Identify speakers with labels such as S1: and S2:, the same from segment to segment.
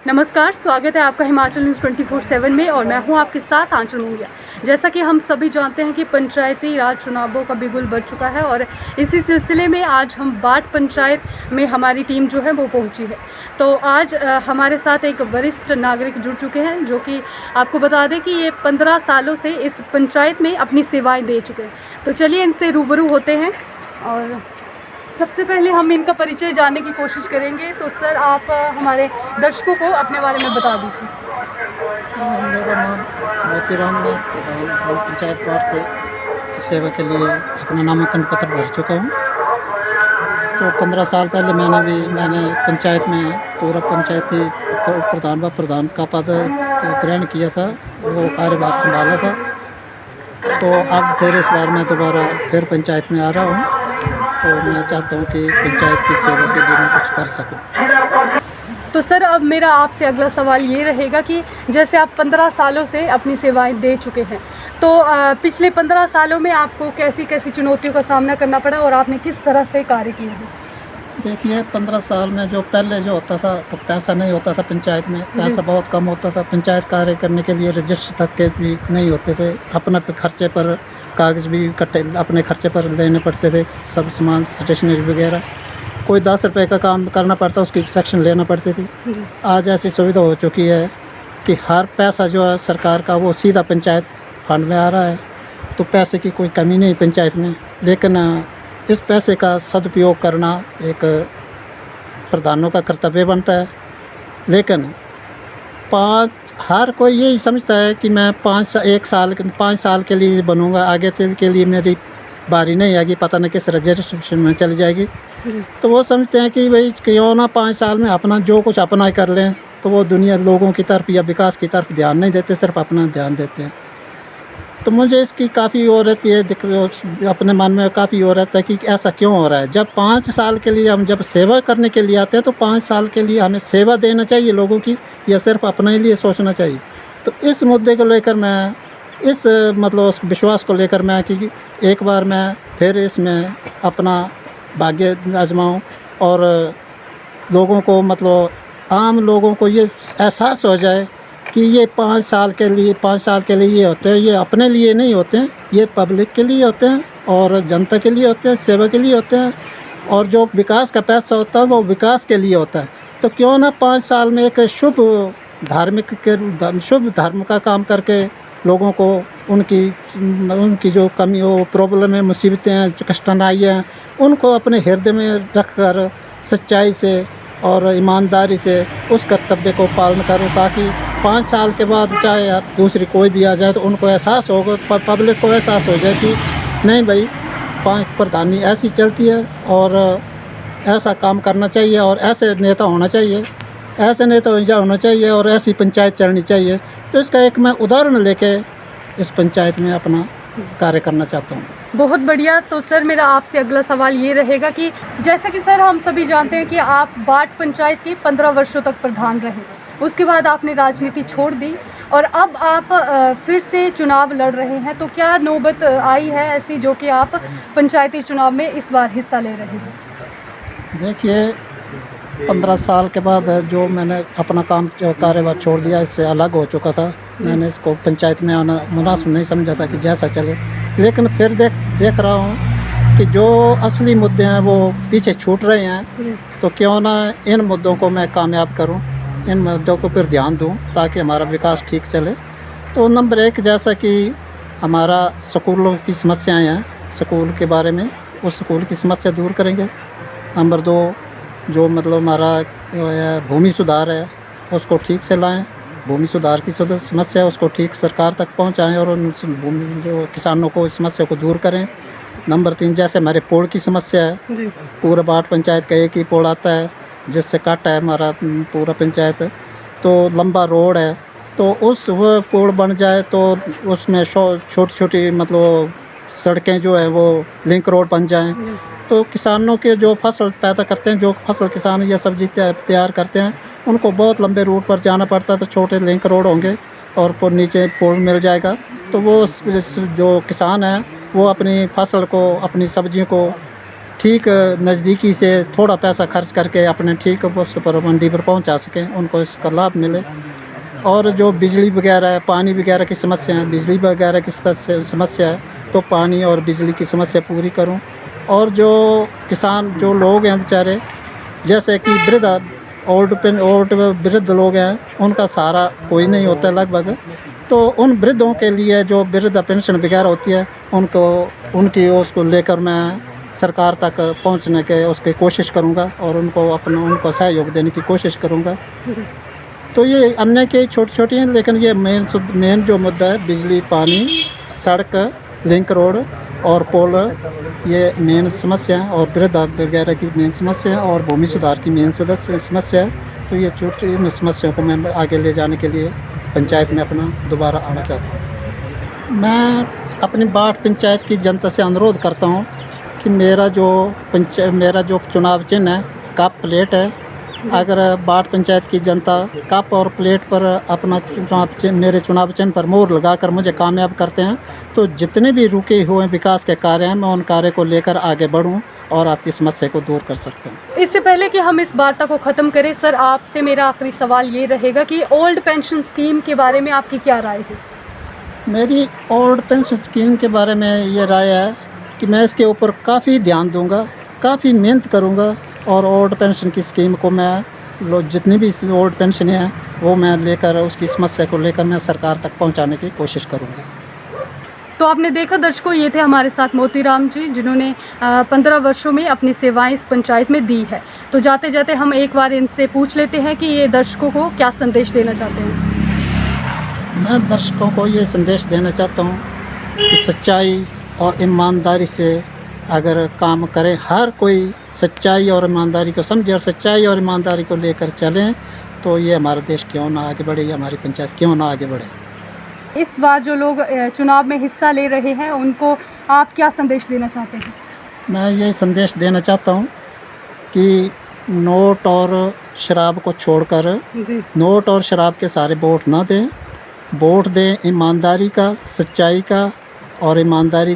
S1: नमस्कार, स्वागत है आपका हिमाचल न्यूज़ 24/7 में और मैं हूं आपके साथ आंचल मुंगिया। जैसा कि हम सभी जानते हैं कि पंचायती राज चुनावों का बिगुल बज चुका है और इसी सिलसिले में आज हम बाट पंचायत में हमारी टीम जो है वो पहुंची है। तो आज हमारे साथ एक वरिष्ठ नागरिक जुड़ चुके हैं जो कि आपको बता दें कि ये 15 सालों से इस पंचायत में अपनी सेवाएँ दे चुके हैं। तो चलिए इनसे रूबरू होते हैं और सबसे पहले हम इनका परिचय जानने की कोशिश करेंगे। तो सर, आप हमारे दर्शकों को अपने बारे में बता दीजिए।
S2: मेरा नाम मोतीराम है। प्रधान ग्राम पंचायत वार्ड से सेवा के लिए अपना नामांकन पत्र भर चुका हूँ। तो 15 साल पहले मैंने पंचायत में पूरा पंचायती प्रधान व प्रधान का पद ग्रहण किया था, वो कार्यभार संभाला था। तो अब फिर इस बार मैं दोबारा फिर पंचायत में आ रहा हूँ। तो मैं चाहता हूँ कि पंचायत की सेवा के लिए मैं कुछ कर सकूँ।
S1: तो सर, अब मेरा आपसे अगला सवाल ये रहेगा कि जैसे आप 15 सालों से अपनी सेवाएं दे चुके हैं, तो पिछले 15 सालों में आपको कैसी कैसी चुनौतियों का सामना करना पड़ा और आपने किस तरह से कार्य किया है?
S2: देखिए, 15 साल में जो पहले जो होता था तो पैसा नहीं होता था पंचायत में, पैसा बहुत कम होता था। पंचायत कार्य करने के लिए रजिस्टर तक के भी नहीं होते थे। अपना खर्चे पर कागज़ भी अपने खर्चे पर लेने पड़ते थे, सब सामान स्टेशनरी वगैरह। कोई 10 रुपये का काम करना पड़ता, उसकी सेक्शन लेना पड़ती थी। आज ऐसी सुविधा हो चुकी है कि हर पैसा जो है सरकार का वो सीधा पंचायत फंड में आ रहा है। तो पैसे की कोई कमी नहीं पंचायत में। लेकिन इस पैसे का सदुपयोग करना एक प्रधानों का कर्तव्य बनता है। लेकिन हर कोई यही समझता है कि मैं 5 साल के लिए बनूंगा, आगे के लिए मेरी बारी नहीं आएगी, पता नहीं किस रजिस्ट्रेशन में चली जाएगी। तो वो समझते हैं कि भाई क्यों ना 5 साल में अपना जो कुछ अपना ही कर लें। तो वो दुनिया लोगों की तरफ या विकास की तरफ ध्यान नहीं देते, सिर्फ अपना ध्यान देते हैं। तो मुझे इसकी काफ़ी वो रहती है, अपने मन में काफ़ी वो रहता है कि ऐसा क्यों हो रहा है। जब 5 साल के लिए हम जब सेवा करने के लिए आते हैं तो 5 साल के लिए हमें सेवा देना चाहिए लोगों की, या सिर्फ अपने लिए सोचना चाहिए। तो इस मुद्दे को लेकर मैं उस विश्वास को लेकर मैं कि एक बार मैं फिर इसमें अपना भाग्य आजमाऊँ और लोगों को आम लोगों को ये एहसास हो जाए कि ये 5 साल के लिए ये होते हैं। ये अपने लिए नहीं होते हैं, ये पब्लिक के लिए होते हैं और जनता के लिए होते हैं, सेवा के लिए होते हैं। और जो विकास का पैसा होता है वो विकास के लिए होता है। तो क्यों ना 5 साल में एक शुभ धर्म का काम करके लोगों को उनकी जो कमी हो, प्रॉब्लम है, मुसीबतें हैं, जो कष्टनाई हैं, उनको अपने हृदय में रखकर सच्चाई से और ईमानदारी से उस कर्तव्य को पालन करूं, ताकि 5 साल के बाद चाहे आप दूसरी कोई भी आ जाए तो उनको एहसास होगा, पब्लिक को एहसास हो जाए कि नहीं भाई, 5 प्रधानी ऐसी चलती है और ऐसा काम करना चाहिए और ऐसे नेता होना चाहिए, और ऐसी पंचायत चलनी चाहिए। तो इसका एक मैं उदाहरण लेके इस पंचायत में अपना कार्य करना चाहता हूँ।
S1: बहुत बढ़िया। तो सर, मेरा आपसे अगला सवाल ये रहेगा कि जैसा कि सर हम सभी जानते हैं कि आप बाट पंचायत के 15 वर्षों तक प्रधान रहे, उसके बाद आपने राजनीति छोड़ दी और अब आप फिर से चुनाव लड़ रहे हैं। तो क्या नौबत आई है ऐसी जो कि आप पंचायती चुनाव में इस बार हिस्सा ले रहे हैं?
S2: देखिए, 15 साल के बाद जो मैंने अपना कार्यभार छोड़ दिया, इससे अलग हो चुका था। मैंने इसको पंचायत में आना मुनासिब नहीं समझा था कि जैसा चले। लेकिन फिर देख रहा हूँ कि जो असली मुद्दे हैं वो पीछे छूट रहे हैं। तो क्यों ना इन मुद्दों को मैं कामयाब करूँ, इन मुद्दों को फिर ध्यान दूँ ताकि हमारा विकास ठीक चले। तो नंबर 1, जैसा कि हमारा स्कूलों की समस्याएँ हैं, स्कूल के बारे में, उस स्कूल की समस्या दूर करेंगे। नंबर 2, जो हमारा भूमि सुधार है उसको ठीक से लाएं, भूमि सुधार की समस्या है उसको ठीक सरकार तक पहुंचाएं और उन जो किसानों को इस समस्या को दूर करें। नंबर 3, जैसे हमारे पुल की समस्या है, पूरा बाट पंचायत का एक ही पुल आता है जिससे कट है हमारा पूरा पंचायत। तो लंबा रोड है, तो वो पुल बन जाए तो उसमें छोटी छोटी सड़कें जो है वो लिंक रोड बन जाएँ। तो किसानों के जो फसल पैदा करते हैं, जो फसल किसान या सब्जी तैयार करते हैं, उनको बहुत लंबे रूट पर जाना पड़ता है। तो छोटे लिंक रोड होंगे और नीचे पुल मिल जाएगा। तो वो जो किसान है वो अपनी फसल को, अपनी सब्जियों को ठीक नज़दीकी से थोड़ा पैसा खर्च करके अपने ठीक उस पर मंडी पर पहुंचा सकें, उनको इसका लाभ मिले। और जो बिजली वगैरह है, पानी वगैरह की समस्या है, बिजली वगैरह की समस्या है, तो पानी और बिजली की समस्या पूरी करूं। और जो किसान जो लोग हैं बेचारे, जैसे कि ओल्ड वृद्ध लोग हैं, उनका सहारा कोई नहीं होता लगभग, तो उन वृद्धों के लिए जो वृद्ध पेंशन वगैरह होती है, उनकी उसको लेकर मैं सरकार तक पहुंचने के उसकी कोशिश करूंगा और उनको सहयोग देने की कोशिश करूंगा। तो ये अन्य के छोटी छोटी हैं, लेकिन ये मेन जो मुद्दा है बिजली, पानी, सड़क, लिंक रोड और पुल, ये मेन समस्या है। और वृद्ध वगैरह की मेन समस्या है और भूमि सुधार की मेन समस्या है। तो ये छोटी इन समस्याओं को मैं आगे ले जाने के लिए पंचायत में अपना दोबारा आना चाहता हूँ। मैं अपनी बाट पंचायत की जनता से अनुरोध करता हूँ कि मेरा जो चुनाव चिन्ह है कप प्लेट है। अगर बाट पंचायत की जनता कप और प्लेट पर अपना मेरे चुनाव चिन्ह पर मोहर लगाकर मुझे कामयाब करते हैं, तो जितने भी रुके हुए विकास के कार्य हैं, मैं उन कार्य को लेकर आगे बढ़ूं और आपकी समस्या को दूर कर सकता हूं।
S1: इससे पहले कि हम इस वार्ता को ख़त्म करें सर, आपसे मेरा आखिरी सवाल ये रहेगा कि ओल्ड पेंशन स्कीम के बारे में आपकी क्या राय है? मेरी
S2: ओल्ड पेंशन स्कीम के बारे में ये राय है कि मैं इसके ऊपर काफ़ी ध्यान दूंगा, काफ़ी मेहनत करूंगा और ओल्ड पेंशन की स्कीम को मैं जितनी भी ओल्ड पेंशन है वो मैं लेकर उसकी समस्या को लेकर मैं सरकार तक पहुंचाने की कोशिश करूंगा।
S1: तो आपने देखा दर्शकों, ये थे हमारे साथ मोतीराम जी, जिन्होंने 15 वर्षों में अपनी सेवाएं इस पंचायत में दी है। तो जाते जाते हम एक बार इनसे पूछ लेते हैं कि ये दर्शकों को क्या संदेश देना चाहते हैं।
S2: मैं दर्शकों को ये संदेश देना चाहता हूँ कि सच्चाई और ईमानदारी से अगर काम करें, हर कोई सच्चाई और ईमानदारी को समझे और सच्चाई और ईमानदारी को लेकर चलें, तो ये हमारा देश क्यों ना आगे बढ़े, ये हमारी पंचायत क्यों ना आगे बढ़े।
S1: इस बार जो लोग चुनाव में हिस्सा ले रहे हैं, उनको आप क्या संदेश देना चाहते हैं? मैं
S2: ये संदेश देना चाहता हूँ कि नोट और शराब को छोड़कर नोट और शराब के सारे वोट ना दें, वोट दें ईमानदारी का, सच्चाई का और ईमानदारी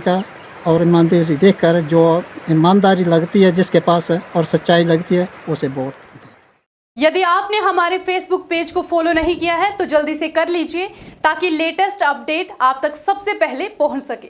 S2: देखकर जो ईमानदारी लगती है जिसके पास है और सच्चाई लगती है उसे वोट दें।
S1: यदि आपने हमारे फेसबुक पेज को फॉलो नहीं किया है तो जल्दी से कर लीजिए ताकि लेटेस्ट अपडेट आप तक सबसे पहले पहुंच सके।